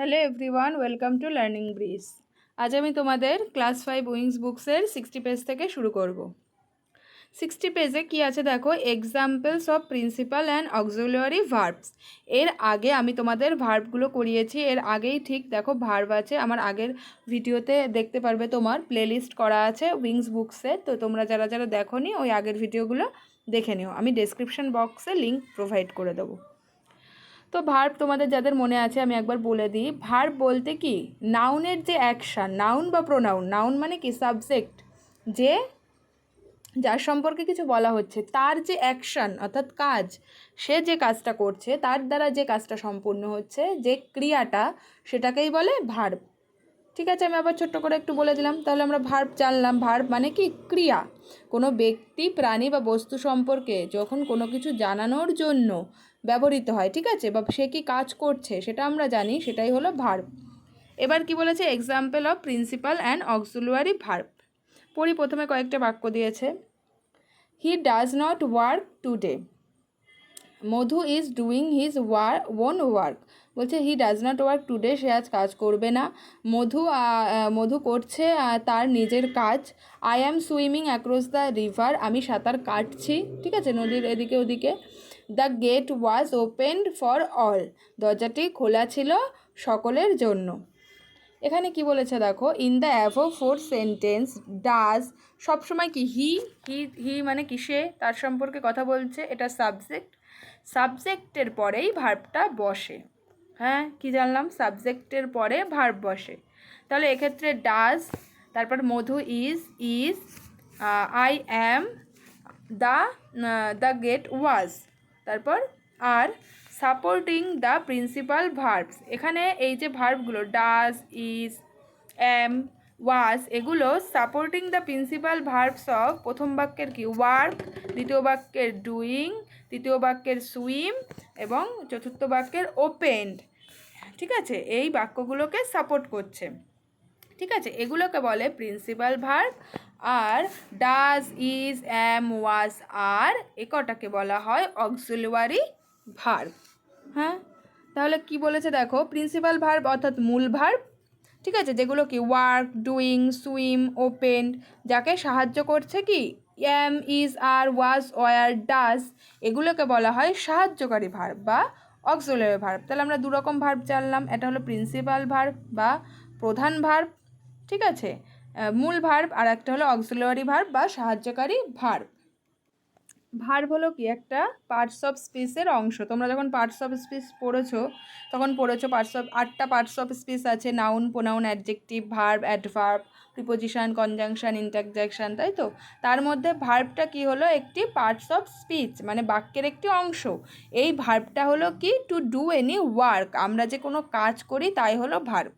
Hello everyone, welcome to learning bridge. আজ আমি তোমাদের ক্লাস 5 উইংস বুকসের 60 পেজ থেকে শুরু করব। 60 পেজে কি আছে দেখো, examples of principal and auxiliary verbs. এর আগে আমি তোমাদের ভার্বগুলো করিয়েছি, এর আগেই ঠিক দেখো ভার্ব আছে। আমার আগের ভিডিওতে দেখতে পারবে, তোমার প্লেলিস্ট করা আছে উইংস বুকসে, তো তোমরা যারা যারা দেখোনি ওই আগের ভিডিওগুলো দেখে নিও। আমি ডেসক্রিপশন বক্সে লিঙ্ক প্রোভাইড করে দেবো। তো ভার্ব তোমাদের যাদের মনে আছে আমি একবার বলে দিই। ভার্ব বলতে কি, নাউনের যে অ্যাকশান, নাউন বা প্রোনাউন। নাউন মানে কি, সাবজেক্ট, যে যার সম্পর্কে কিছু বলা হচ্ছে তার যে অ্যাকশান অর্থাৎ কাজ, সে যে কাজটা করছে তার দ্বারা যে কাজটা সম্পূর্ণ হচ্ছে, যে ক্রিয়াটা, সেটাকেই বলে ভার্ব। ঠিক আছে, আমি আবার ছোট্ট করে একটু বলে দিলাম। তাহলে আমরা ভার্ব জানলাম। ভার্ব মানে কি, ক্রিয়া। কোনো ব্যক্তি, প্রাণী বা বস্তু সম্পর্কে যখন কোনো কিছু জানানোর জন্য ব্যবহৃত হয়, ঠিক আছে, বা সে কি কাজ করছে সেটা আমরা জানি, সেটাই হলো ভার্ব। এবার কি বলেছে, example of principal and auxiliary verb. পড়ি, প্রথমে কয়েকটা বাক্য দিয়েছে। He does not work today. Madhu is doing his own work. বলছে he does not work today, সে আজ কাজ করবে না। মধু করছে তার নিজের কাজ। I am swimming across the river, আমি সাঁতার কাটছি, ঠিক আছে, নদীর এদিকে ওদিকে। The gate was opened for all, দরজাটি খোলা ছিল সকলের জন্য। এখানে কি বলেছে দেখো, in the অ্যাভো four sentence does সবসময় কি, হি হি হি মানে কি, সে, তার সম্পর্কে কথা বলছে, এটা সাবজেক্ট। সাবজেক্টের পরেই ভার্বটা বসে। হ্যাঁ, কি জানলাম, সাবজেক্টের পরে ভার্ব বসে। তাহলে এক্ষেত্রে ডাজ, তারপর Madhu is, I am, the gate was, তারপর আর সাপোর্টিং দ্য প্রিন্সিপাল ভার্বস। এখানে এই যে ভার্বগুলো ডাজ, ইজ, অ্যাম, ওয়াজ, এগুলো supporting the principal verbs of প্রথম বাক্যের কি, ওয়ার্ক, দ্বিতীয় বাক্যের ডুইং, তৃতীয় বাক্যের সুইম এবং চতুর্থ বাক্যের ওপেন্ড। ঠিক আছে, এই বাক্যগুলোকে সাপোর্ট করছে। ঠিক আছে, এগুলোকে বলে প্রিন্সিপাল ভার্ব। আর ডাজ, ইজ, অ্যাম, ওয়াজ, আর এ কটাকে বলা হয় অক্সিলিয়ারি ভার্ব। হ্যাঁ, তাহলে কি বলেছে দেখো, প্রিন্সিপাল ভার্ব অর্থাৎ মূল ভার্ব, ঠিক আছে, যেগুলো কি ওয়ার্ক, ডুইং, সুইম, ওপেন, যাকে সাহায্য করছে কি, am, is, are, was, were, does, এগুলোকে বলা হয় সাহায্যকারী ভার্ব বা অক্সিলিয়ারি ভার্ব। তাহলে আমরা দুরকম ভার্ব জানলাম, এটা হলো প্রিন্সিপাল ভার্ব বা প্রধান ভার্ব, ঠিক আছে, মূল ভার্ব, আর একটা হলো অক্সিলিয়ারি ভার্ব বা সাহায্যকারী ভার্ব। ভার্ব হলো কি, একটা পার্টস অফ স্পিচের অংশ। তোমরা যখন পার্টস অফ স্পিচ পড়েছো তখন পড়েছো আটটা পার্টস অফ স্পিচ আছে, noun, pronoun, adjective, verb, adverb, preposition, conjunction, interjection, তাই তো। তার মধ্যে ভার্বটা কি হলো, একটি পার্টস অফ স্পিচ, মানে বাক্যের একটি অংশ। এই ভার্বটা হলো কি, টু ডু এনি ওয়ার্ক, আমরা যে কোনো কাজ করি তাই হলো ভার্ব।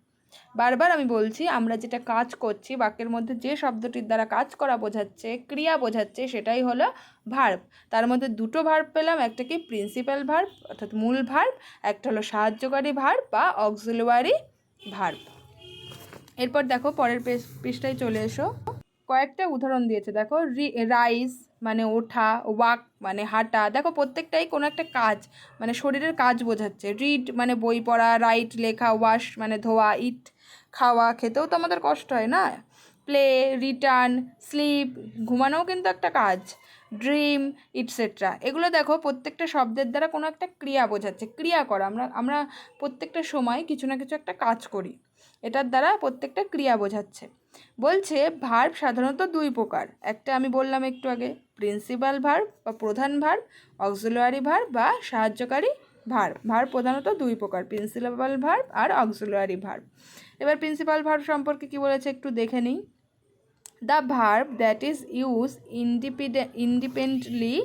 বারবার আমি বলছি, আমরা যেটা কাজ করছি, বাক্যের মধ্যে যে শব্দটির দ্বারা কাজ করা বোঝাচ্ছে, ক্রিয়া বোঝাচ্ছে, সেটাই হলো ভার্ব। তার মধ্যে দুটো ভার্ব পেলাম, একটা কি প্রিন্সিপাল ভার্ব অর্থাৎ মূল ভার্ব, একটা হলো সাহায্যকারী ভার্ব বা অক্সিলিয়ারি ভার্ব। এরপর দেখো পরের পৃষ্ঠায় চলে এসো। কয়েকটা উদাহরণ দিয়েছে দেখো, রাইজ মানে ওঠা, ওয়াক মানে হাঁটা, দেখো প্রত্যেকটাই কোনো একটা কাজ, মানে শরীরের কাজ বোঝাচ্ছে। রিড মানে বই পড়া, রাইট লেখা, ওয়াশ মানে ধোয়া, ইট খাওয়া, খেতেও তো আমাদের কষ্ট হয় না। প্লে, রিটার্ন, স্লিপ ঘুমানোও কিন্তু একটা কাজ, ড্রিম, ইটসেট্রা, এগুলো দেখো প্রত্যেকটা শব্দের দ্বারা কোনো একটা ক্রিয়া বোঝাচ্ছে, ক্রিয়া করা। আমরা প্রত্যেকটা সময় কিছু না কিছু একটা কাজ করি, এটার দ্বারা প্রত্যেকটা ক্রিয়া বোঝাচ্ছে। বলছে ভার্ব সাধারণত দুই প্রকার, একটা আমি বললাম একটু আগে, প্রিন্সিপাল ভার্ব বা প্রধান ভার্ব, অক্সিলিয়ারি ভার্ব বা সাহায্যকারী ভার্ব। ভার্ব প্রধানত দুই প্রকার, প্রিন্সিপাল ভার্ব আর অক্সিলিয়ারি ভার্ব। এবার প্রিন্সিপাল ভার্ব সম্পর্কে কি বলেছে একটু দেখে নিই। The verb that is use independently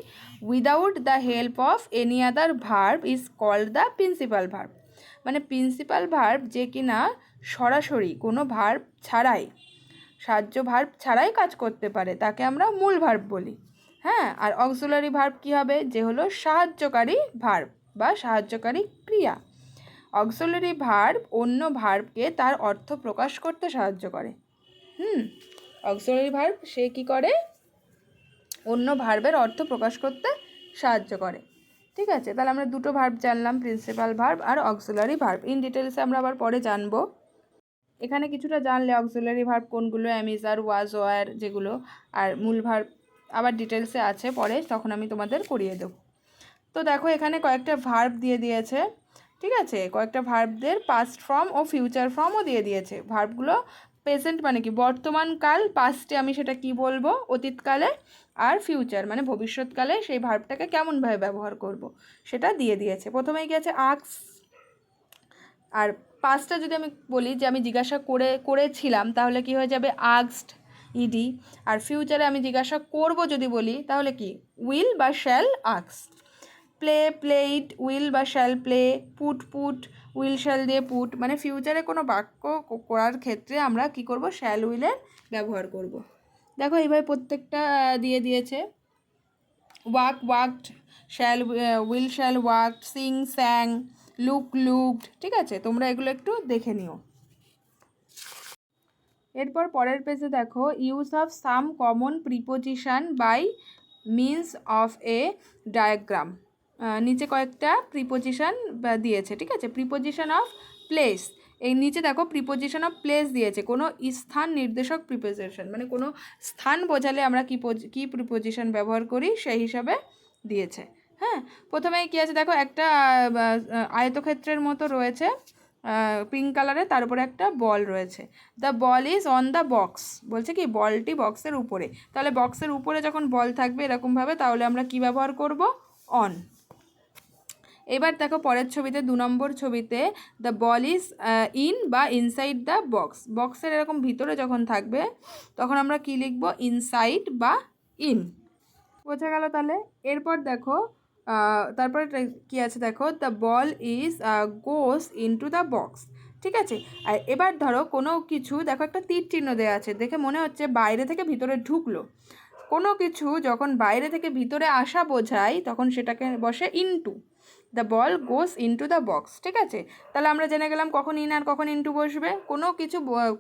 without the help of any other verb is called the principal verb. মানে প্রিন্সিপাল ভার্ব যে কিনা সরাসরি কোনো ভার্ব ছাড়াই, সাহায্য ভার্ব ছাড়াই কাজ করতে পারে, তাকে আমরা মূল ভার্ব বলি। হ্যাঁ, আর অক্সিলিয়ারি ভার্ব কী হবে, যে হলো সাহায্যকারী ভার্ব বা সাহায্যকারী ক্রিয়া। অক্সিলিয়ারি ভার্ব অন্য ভার্বকে তার অর্থ প্রকাশ করতে সাহায্য করে। অক্সিলিয়ারি ভার্ব সে কী করে, অন্য ভার্বের অর্থ প্রকাশ করতে সাহায্য করে। ঠিক আছে, তাহলে আমরা দুটো ভার্ব জানলাম, প্রিন্সিপাল ভার্ব আর অক্সিলারি ভার্ব। ইন ডিটেলসে আমরা আবার পরে জানবো। এখানে কিছুটা জানলে অক্সিলারি ভার্ব কোনগুলো, অ্যামিজ আর ওয়াজ ওয়ার যেগুলো, আর মূল ভার্ব আবার ডিটেলসে আছে পরে, তখন আমি তোমাদের করিয়ে দেবো। তো দেখো এখানে কয়েকটা ভার্ব দিয়ে দিয়েছে, ঠিক আছে, কয়েকটা ভার্বদের পাস্ট ফর্ম ও ফিউচার ফর্মও দিয়ে দিয়েছে। ভার্বগুলো প্রেজেন্ট মানে কি বর্তমান কাল, পাস্টে আমি সেটা কি বলবো অতীতকালে, আর ফিউচার মানে ভবিষ্যৎকালে সেই ভার্বটাকে কেমনভাবে ব্যবহার করব সেটা দিয়ে দিয়েছে। প্রথমেই কি আছে আক্স, আর পাস্টটা যদি আমি বলি যে আমি জিজ্ঞাসা করেছিলাম তাহলে কি হয়ে যাবে আক্সড ইডি, আর ফিউচারে আমি জিজ্ঞাসা করব যদি বলি তাহলে কি উইল বা শ্যাল আক্স। প্লে প্লেইড, উইল বা shall play, put put, will shall দিয়ে পুট, মানে ফিউচারে কোনো বাক্য করার ক্ষেত্রে আমরা কি করব শ্যাল উইলের ব্যবহার করব। দেখো এইভাবে প্রত্যেকটা দিয়ে দিয়েছে। Walk walked, shall will shall walked, Singh স্যাং, look looked, ঠিক আছে, তোমরা এগুলো একটু দেখে নিও। এরপর পরের পেজে দেখো use of some common preposition by means of a diagram. নিচে কয়েকটা প্রিপোজিশন দিয়েছে, ঠিক আছে। প্রিপোজিশন অফ প্লেস, এই নিচে দেখো প্রিপোজিশন অফ প্লেস দিয়েছে, কোনো স্থান নির্দেশক প্রিপোজিশন, মানে কোনো স্থান বোঝালে আমরা কি প্রিপোজিশন ব্যবহার করি সেই হিসাবে দিয়েছে। হ্যাঁ, প্রথমেই কী আছে দেখো, একটা আয়তক্ষেত্রের মতো রয়েছে পিঙ্ক কালারে, তার উপরে একটা বল রয়েছে। The ball is on the box, বলছে কি বলটি বক্সের উপরে, তাহলে বক্সের উপরে যখন বল থাকবে এরকমভাবে, তাহলে আমরা কি ব্যবহার করব অন। এবার দেখো পরের ছবিতে 2 নম্বর ছবিতে দ্য বল ইজ ইন বা ইনসাইড দ্য বক্স, বক্সের এরকম ভিতরে যখন থাকবে তখন আমরা কি লিখব ইনসাইড বা ইন, বোঝা গেল তাহলে। এরপর দেখো তারপরে কি আছে দেখো the ball is goes into the box, ঠিক আছে। আর এবার ধরো কোনো কিছু দেখো একটা তীর চিহ্ন দেওয়া আছে, দেখে মনে হচ্ছে বাইরে থেকে ভিতরে ঢুকলো। কোনো কিছু যখন বাইরে থেকে ভিতরে আসা বোঝায় তখন সেটাকে বসে into, the ball goes into the box, ঠিক আছে। তাহলে আমরা জেনে গেলাম কখন ইন আর কখন ইনটু বসবে।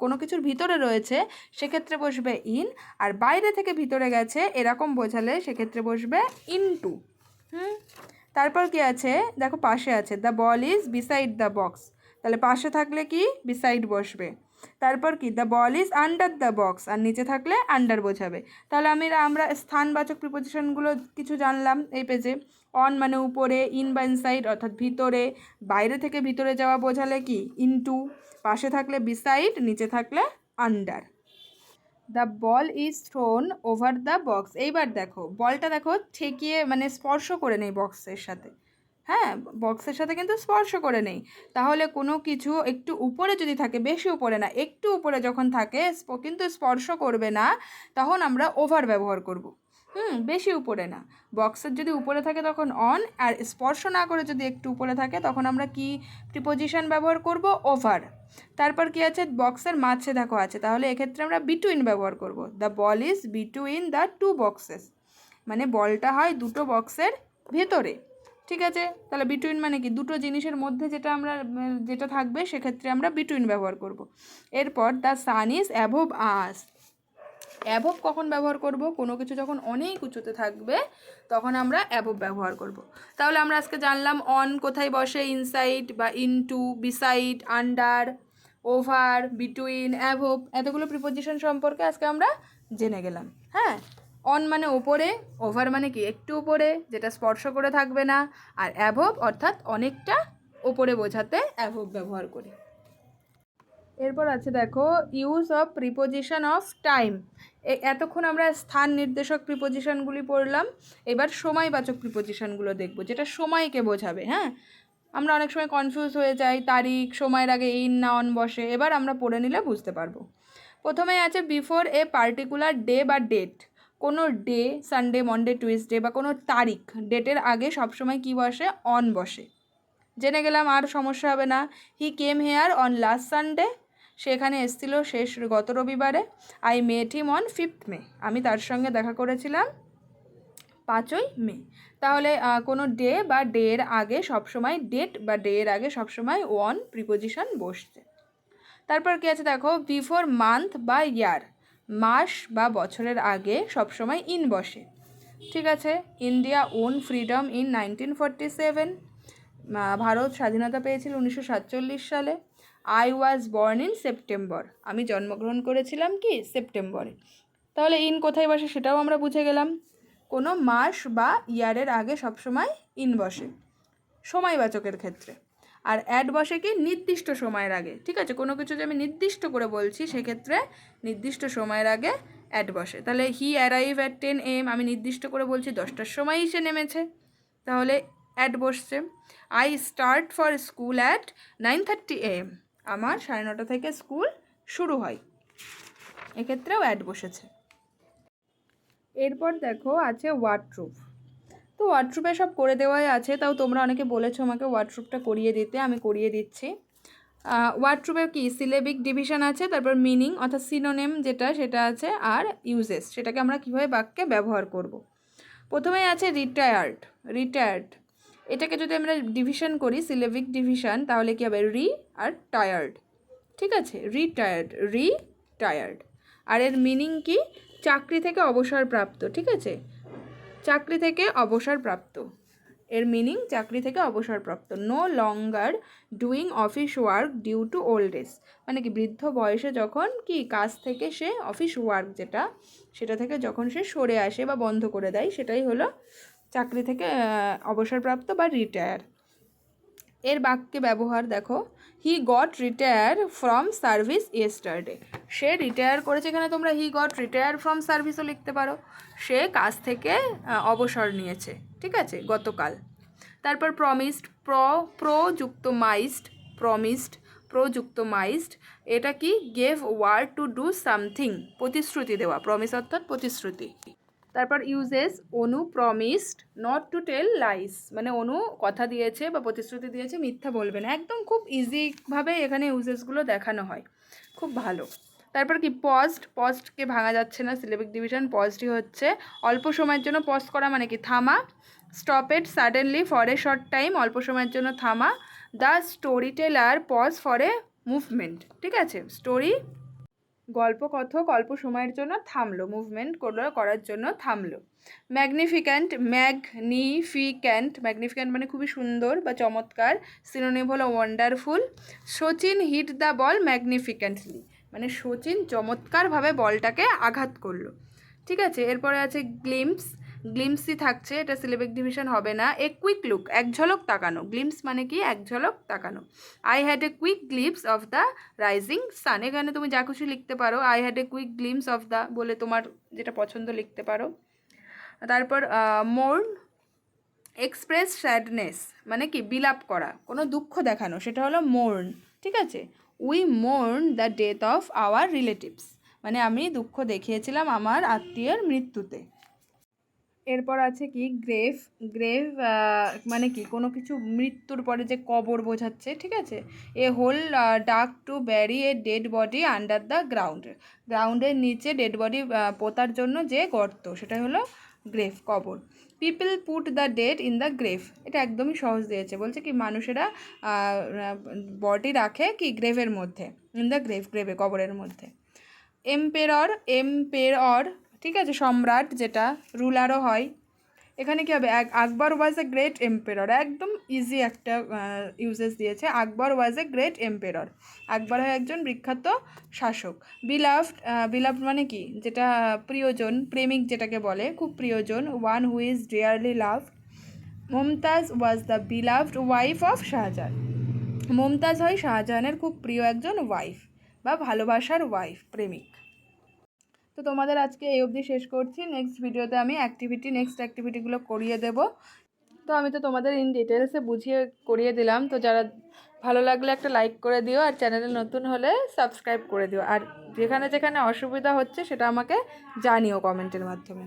কোনো কিছুর ভিতরে রয়েছে সেক্ষেত্রে বসবে ইন, আর বাইরে থেকে ভিতরে গেছে এরকম বোঝালে সেক্ষেত্রে বসবে ইনটু। তারপর কি আছে দেখো পাশে আছে the ball is beside the box, তাহলে পাশে থাকলে কি বিসাইড বসবে। তারপর কি the ball is under the box, আর নিচে থাকলে আন্ডার বোঝাবে। তাহলে আমরা স্থানবাচক প্রিপোজিশনগুলো কিছু জানলাম এই পেজে। অন মানে উপরে, ইন বা ইনসাইড অর্থাৎ ভিতরে, বাইরে থেকে ভিতরে যাওয়া বোঝালে কি ইনটু, পাশে থাকলে বিসাইড, নিচে থাকলে under. The ball is thrown over the box, এইবার দেখো বলটা দেখো ঠেকিয়ে মানে স্পর্শ করে নেই বক্সের সাথে, হ্যাঁ বক্সের সাথে কিন্তু স্পর্শ করে নেই। তাহলে কোনো কিছু একটু উপরে যদি থাকে, বেশি উপরে না একটু উপরে যখন থাকে কিন্তু স্পর্শ করবে না, তখন আমরা ওভার ব্যবহার করব। বেশি উপরে না, বক্সের যদি উপরে থাকে তখন অন, আর স্পর্শ না করে যদি একটু উপরে থাকে তখন আমরা কি প্রিপোজিশন ব্যবহার করব ওভার। তারপর কি আছে বক্সের মাঝে দেখো আছে, তাহলে এক্ষেত্রে আমরা বিটুইন ব্যবহার করব। The ball is between the two boxes, মানে বলটা হয় দুটো বক্সের ভেতরে, ঠিক আছে। তাহলে বিটুইন মানে কি দুটো জিনিসের মধ্যে যেটা থাকবে সেক্ষেত্রে আমরা বিটুইন ব্যবহার করব। এরপর the sun is above us, above কখন ব্যবহার করব, কোনো কিছু যখন অনেক উঁচুতে থাকবে তখন আমরা অ্যাবোভ ব্যবহার করব। তাহলে আমরা আজকে জানলাম অন কোথায় বসে, ইনসাইড বা into, beside, under, over, between, above, এতগুলো প্রিপোজিশন সম্পর্কে আজকে আমরা জেনে গেলাম। হ্যাঁ, অন মানে ওপরে, ওভার মানে কি একটু উপরে যেটা স্পর্শ করে থাকবে না, আর অ্যাবোভ অর্থাৎ অনেকটা ওপরে বোঝাতে অ্যাবোভ ব্যবহার করি। এরপর আছে দেখো use of preposition of time. এতক্ষণ আমরা স্থান নির্দেশক প্রিপোজিশনগুলি পড়লাম, এবার সময়বাচক প্রিপোজিশনগুলো দেখব যেটা সময়কে বোঝাবে। হ্যাঁ, আমরা অনেক সময় কনফিউজ হয়ে যাই, তারিখ সময়ের আগে ইন না অন বসে, এবার আমরা পড়ে নিলে বুঝতে পারবো। প্রথমে আছে বিফোর এ পার্টিকুলার ডে বা ডেট, কোনো ডে সানডে মনডে টুইসডে বা কোনো তারিখ ডেটের আগে সবসময় কি বসে অন বসে, জেনে গেলাম আর সমস্যা হবে না। He came here on last Sunday, সেখানে এসেছিল গত রবিবারে। I met him on 5th মে, আমি তার সঙ্গে দেখা করেছিলাম 5ই মে। তাহলে কোনো ডে বা ডে এর আগে সবসময় ডেট বা ডে এর আগে সবসময় ওয়ান প্রিপোজিশন বসছে। তারপর কি আছে দেখো বিফোর মান্থ বা ইয়ার, মাস বা বছরের আগে সবসময় ইন বসে। ঠিক আছে। India on freedom in 1947, Bharat স্বাধীনতা পেয়েছিল 1947 সালে। I was born in September, আমি জন্মগ্রহণ করেছিলাম কি সেপ্টেম্বরে। তাহলে ইন কোথায় বসে সেটাও আমরা বুঝে গেলাম। কোনো মাস বা ইয়ারের আগে সবসময় ইন বসে সময়বাচকের ক্ষেত্রে, আর অ্যাড বসে কি নির্দিষ্ট সময়ের আগে। ঠিক আছে, কোনো কিছু যে আমি নির্দিষ্ট করে বলছি সেক্ষেত্রে নির্দিষ্ট সময়ের আগে অ্যাড বসে। তাহলে হি অ্যারাইভ অ্যাট 10 AM, আমি নির্দিষ্ট করে বলছি 10টার সময়ই সে নেমেছে, তাহলে অ্যাড বসছে। I start for school at 9:30 AM, আমার 9:30 থেকে স্কুল শুরু হয়, এক্ষেত্রেও অ্যাড বসেছে। এরপর দেখো আছে ওয়ার্ডরোব। তো ওয়ার্ডরোবে সব করে দেওয়াই আছে, তাও তোমরা অনেকে বলেছো আমাকে ওয়ার্ডরোবটা করিয়ে দিতে, আমি করিয়ে দিচ্ছি। ওয়ার্ডরোবে কি সিলেবিক ডিভিশন আছে, তারপর মিনিং অর্থাৎ সিনোনিম যেটা সেটা আছে, আর ইউজেস সেটাকে আমরা কীভাবে বাক্যে ব্যবহার করব। প্রথমেই আছে রিটায়ার্ড, এটাকে যদি আমরা ডিভিশন করি সিলেবিক ডিভিশন, তাহলে কী হবে রি আর টায়ার্ড। ঠিক আছে, রিটায়ার্ড। আর এর মিনিং কি, চাকরি থেকে অবসরপ্রাপ্ত। ঠিক আছে, চাকরি থেকে অবসরপ্রাপ্ত, এর মিনিং চাকরি থেকে অবসরপ্রাপ্ত। No longer doing office work due to old age, মানে কি বৃদ্ধ বয়সে যখন কি কাজ থেকে সে অফিস ওয়ার্ক যেটা সেটা থেকে যখন সে সরে আসে বা বন্ধ করে দেয়, সেটাই হলো চাকরি থেকে অবসরপ্রাপ্ত বা রিটায়ার। এর বাক্যে ব্যবহার দেখো, he got retire from service yesterday, say retire করেছে, এখানে তোমরা হি গট রিটায়ার ফ্রম সার্ভিসও লিখতে পারো, সে কাজ থেকে অবসর নিয়েছে, ঠিক আছে, গতকাল। তারপর প্রমিসড, প্রযুক্ত মাইসড, এটা কি gave word to do something, প্রতিশ্রুতি দেওয়া, প্রমিস অর্থাৎ প্রতিশ্রুতি। তারপর uses, Anu promised not to tell lies, মানে অনু কথা দিয়েছে বা প্রতিশ্রুতি দিয়েছে মিথ্যা বলবে না, একদম খুব ইজিভাবে এখানে ইউজেসগুলো দেখানো হয়, খুব ভালো। তারপর কি পজডকে ভাঙা যাচ্ছে না, সিলেবিক ডিভিশন পজডই হচ্ছে অল্প সময়ের জন্য পজ করা, মানে কি থামা। Stopped suddenly for a short time, অল্প সময়ের জন্য থামা। The story teller pause for a movement, ঠিক আছে, স্টোরি গল্প কথক অল্প সময়ের জন্য থামলো, মুভমেন্ট করার জন্য থামলো। ম্যাগনিফিক্যান্ট, ম্যাগনিফিক্যান্ট মানে খুবই সুন্দর বা চমৎকার, সিনোনিম হলো wonderful. Sachin hit the ball magnificently, মানে সচিন চমৎকারভাবে বলটাকে আঘাত করলো, ঠিক আছে। এরপরে আছে গ্লিমসই থাকছে, এটা সিলেবিক ডিভিশন হবে না। এ কুইক লুক, এক ঝলক তাকানো, গ্লিমস মানে কি এক ঝলক তাকানো। I had a quick glimpse of the rising sun, এখানে তুমি যা খুশি লিখতে পারো, I had a quick glimpse of the বলে তোমার যেটা পছন্দ লিখতে পারো। তারপর মোর্ন, এক্সপ্রেস স্যাডনেস, মানে কি বিলাপ করা, কোনো দুঃখ দেখানো, সেটা হলো মোর্ন, ঠিক আছে। We মোর্ন the death of our relatives, মানে আমি দুঃখ দেখিয়েছিলাম আমার আত্মীয়ের মৃত্যুতে। এরপর আছে কি গ্রেভ মানে কি কোনো কিছু মৃত্যুর পরে যে কবর বোঝাচ্ছে, ঠিক আছে। A hole dug to bury a dead body under the গ্রাউন্ডের নিচে ডেড বডি পোতার জন্য যে গর্ত, সেটা হলো গ্রেভ, কবর। People put the dead in the grave, এটা একদমই সহজ দিয়েছে, বলছে কি মানুষেরা বডি রাখে কি গ্রেভের মধ্যে, ইন দ্য গ্রেভে কবরের মধ্যে। এম্পেরর, ঠিক আছে, সম্রাট, যেটা রুলারও হয়। এখানে কী হবে, আকবর ওয়াজ এ গ্রেট এম্পেরর, একদম ইজি একটা ইউজেস দিয়েছে, আকবর ওয়াজ এ গ্রেট এম্পেরর, আকবর হয় একজন বিখ্যাত শাসক। বিলাভড মানে কি, যেটা প্রিয়জন, প্রেমিক যেটাকে বলে, খুব প্রিয়জন, one who is dearly loved. Mumtaz was the beloved wife of Shahjahan, Mumtaz হয় শাহজাহানের খুব প্রিয় একজন ওয়াইফ বা ভালোবাসার ওয়াইফ, প্রেমিক। তো তোমাদের আজকে এই অবধি শেষ করছি, নেক্সট ভিডিওতে আমি নেক্সট অ্যাক্টিভিটিগুলো করিয়ে দেব। তো আমি তো তোমাদের ইন ডিটেলসে বুঝিয়ে করিয়ে দিলাম, তো যারা ভালো লাগলে একটা লাইক করে দিও, আর চ্যানেলে নতুন হলে সাবস্ক্রাইব করে দিও, আর যেখানে যেখানে অসুবিধা হচ্ছে সেটা আমাকে জানিও কমেন্টের মাধ্যমে।